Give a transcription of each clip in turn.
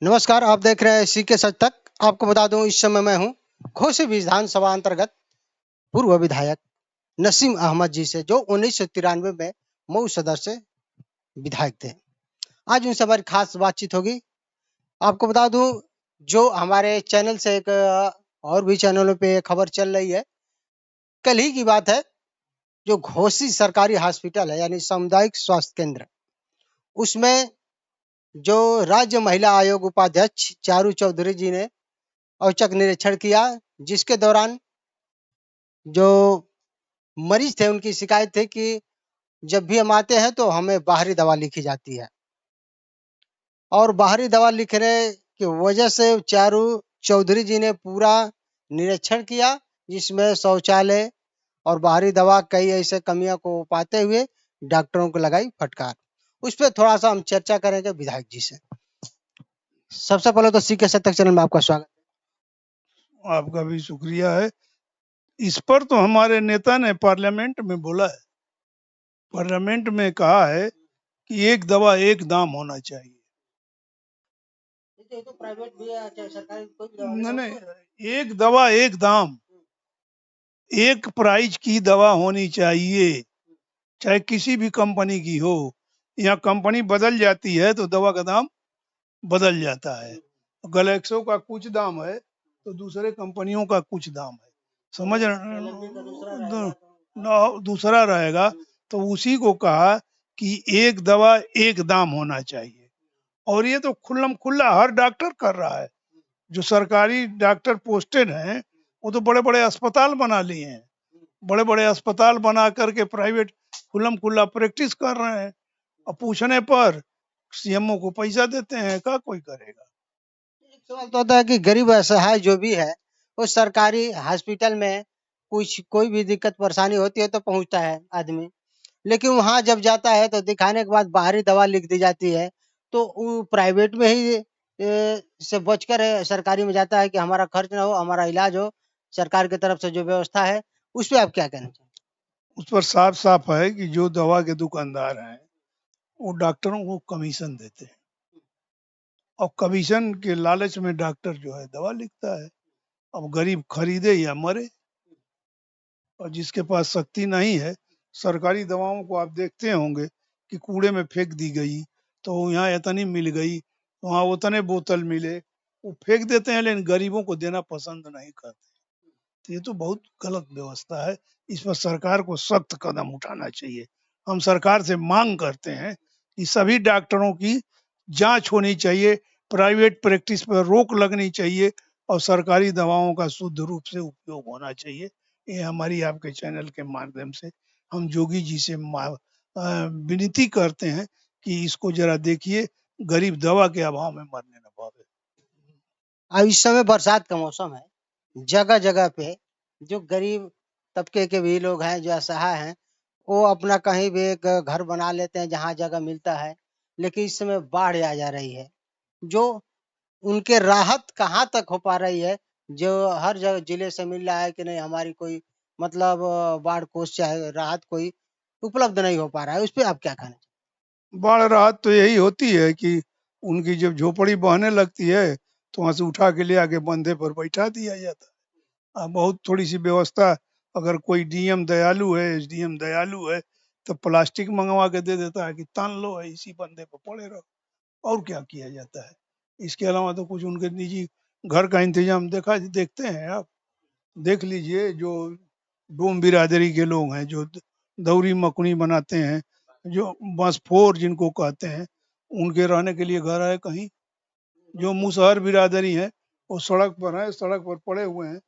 नमस्कार, आप देख रहे हैं सीके सच तक। आपको बता दूं इस समय मैं हूं घोसी विधानसभा अंतर्गत पूर्व विधायक नसीम अहमद जी से, जो 1993 में मऊ सदर से विधायक थे। आज उनसे हमारी खास बातचीत होगी। आपको बता दूं, जो हमारे चैनल से एक और भी चैनलों पे खबर चल रही है, कल ही की बात है, जो घोसी सरकारी हॉस्पिटल है यानी सामुदायिक स्वास्थ्य केंद्र, उसमें जो राज्य महिला आयोग उपाध्यक्ष चारू चौधरी जी ने औचक निरीक्षण किया, जिसके दौरान जो मरीज थे उनकी शिकायत थी कि जब भी हम आते हैं तो हमें बाहरी दवा लिखी जाती है, और बाहरी दवा लिखने की वजह से चारू चौधरी जी ने पूरा निरीक्षण किया, जिसमें शौचालय और बाहरी दवा कई ऐसे कमियों को पाते हुए डॉक्टरों को लगाई फटकार। उस पर थोड़ा सा हम चर्चा करेंगे विधायक जी से। सबसे पहले तो सीके सतक चैनल में आपका स्वागत। आपका भी शुक्रिया है। इस पर तो हमारे नेता ने पार्लियामेंट में बोला है, पार्लियामेंट में कहा है कि एक दवा एक दाम होना चाहिए। तो प्राइवेट भी है चाहे सरकारी, कोई भी नहीं नहीं, एक दवा एक दाम, एक प्राइस की दवा होनी चाहिए, चाहे किसी भी कंपनी की हो। यहाँ कंपनी बदल जाती है तो दवा का दाम बदल जाता है। गैलेक्सो का कुछ दाम है तो दूसरे कंपनियों का कुछ दाम है, समझ दूसरा रहेगा। तो उसी को कहा कि एक दवा एक दाम होना चाहिए, और ये तो खुल्लम खुल्ला हर डॉक्टर कर रहा है। जो सरकारी डॉक्टर पोस्टेड हैं वो तो बड़े बड़े अस्पताल बना लिए हैं, बड़े बड़े अस्पताल बना करके प्राइवेट खुल्लम खुल्ला प्रैक्टिस कर रहे हैं, और पूछने पर सीएमओ को पैसा देते हैं। क्या कोई करेगा? एक सवाल तो होता है कि गरीब असहाय जो भी है, वो सरकारी हॉस्पिटल में कुछ कोई भी दिक्कत परेशानी होती है तो पहुंचता है आदमी, लेकिन वहां जब जाता है तो दिखाने के बाद बाहरी दवा लिख दी जाती है, तो वो प्राइवेट में ही से बचकर सरकारी में जाता है कि हमारा खर्च ना हो, हमारा इलाज हो। सरकार की तरफ से जो व्यवस्था है, उस पर आप क्या कहना चाहिए? उस पर साफ साफ है कि जो दवा के दुकानदार हैं वो डॉक्टरों को कमीशन देते हैं, और कमीशन के लालच में डॉक्टर जो है दवा लिखता है। अब गरीब खरीदे या मरे। और जिसके पास शक्ति नहीं है, सरकारी दवाओं को आप देखते होंगे कि कूड़े में फेंक दी गई तो यहाँ इतनी मिल गई, वहाँ उतने बोतल मिले, वो फेंक देते हैं, लेकिन गरीबों को देना पसंद नहीं करते। तो ये तो बहुत गलत व्यवस्था है। इस पर सरकार को सख्त कदम उठाना चाहिए। हम सरकार से मांग करते हैं कि सभी डॉक्टरों की जांच होनी चाहिए, प्राइवेट प्रैक्टिस पर रोक लगनी चाहिए, और सरकारी दवाओं का शुद्ध रूप से उपयोग होना चाहिए। ये हमारी आपके चैनल के माध्यम से हम जोगी जी से विनती करते हैं कि इसको जरा देखिए, गरीब दवा के अभाव में मरने न पावे। अब इस समय बरसात का मौसम है, जगह जगह पे जो गरीब तबके के भी लोग हैं, जो असहाय हैं, वो अपना कहीं भी एक घर बना लेते हैं जहाँ जगह मिलता है, लेकिन इस समय बाढ़ आ जा रही है। जो उनके राहत कहाँ तक हो पा रही है, जो हर जगह जिले से मिल रहा है कि नहीं हमारी कोई मतलब बाढ़ कोष चाहे राहत कोई उपलब्ध नहीं हो पा रहा है, उस पे आप क्या कहना चाहिए? बाढ़ राहत तो यही होती है कि उनकी जब झोपड़ी बहने लगती है तो वहां से उठा के ले आके बंधे पर बैठा दिया जाता है। बहुत थोड़ी सी व्यवस्था, अगर कोई डीएम दयालु है, एसडीएम दयालु है, तो प्लास्टिक मंगवा के दे देता है कि तान लो है, इसी बंधे पर पड़े रहो। और क्या किया जाता है? इसके अलावा तो कुछ उनके निजी घर का इंतजाम देखते हैं आप। देख लीजिए, जो डोम बिरादरी के लोग हैं, जो दौरी मकुनी बनाते हैं, जो बसफोर जिनको कहते हैं, उनके रहने के लिए घर है कहीं? जो मुसहर बिरादरी है वो सड़क पर है, सड़क पर पड़े हुए हैं।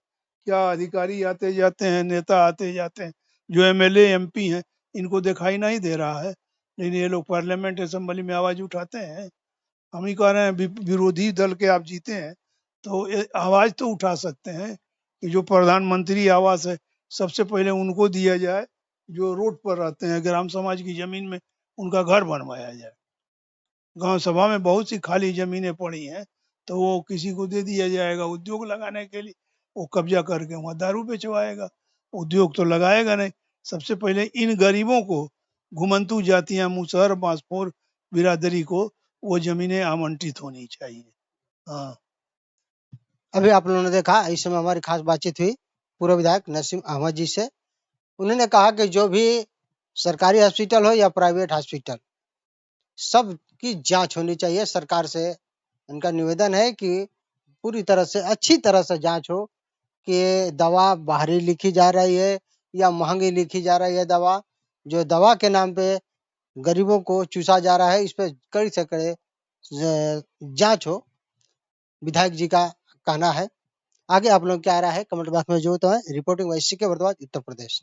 क्या अधिकारी आते जाते हैं, नेता आते जाते हैं, जो एमएलए एमपी हैं, इनको दिखाई नहीं दे रहा है? लेकिन ये लोग पार्लियामेंट असेंबली में आवाज उठाते हैं। हम ही कह रहे हैं विरोधी दल के आप जीते हैं तो आवाज तो उठा सकते हैं कि जो प्रधानमंत्री आवास है सबसे पहले उनको दिया जाए, जो रोड पर रहते हैं, ग्राम समाज की जमीन में उनका घर बनवाया जाए। गांव सभा में बहुत सी खाली जमीनें पड़ी हैं, तो वो किसी को दे दिया जाएगा उद्योग लगाने के लिए। वो कब्जा करके वहाँ दारू बेचवाएगा, उद्योग तो लगाएगा नहीं। सबसे पहले इन गरीबों को, घुमंतू जातियां, मुसहर बांसफोर बिरादरी को वो जमीनें आवंटित होनी चाहिए। हाँ अभी आप लोगों ने देखा, इस समय हमारी खास बातचीत हुई पूर्व विधायक नसीम अहमद जी से। उन्होंने कहा कि जो भी सरकारी हॉस्पिटल हो या प्राइवेट हॉस्पिटल, सब की जांच होनी चाहिए। सरकार से उनका निवेदन है कि पूरी तरह से, अच्छी तरह से जांच हो कि ये दवा बाहरी लिखी जा रही है या महंगी लिखी जा रही है दवा, जो दवा के नाम पे गरीबों को चूसा जा रहा है, इस पे कड़ी से कड़े जांच हो, विधायक जी का कहना है। आगे आप लोग क्या आ रहा है कमेंट बॉक्स में जो तो है। रिपोर्टिंग वाइस के वर्धमान उत्तर प्रदेश।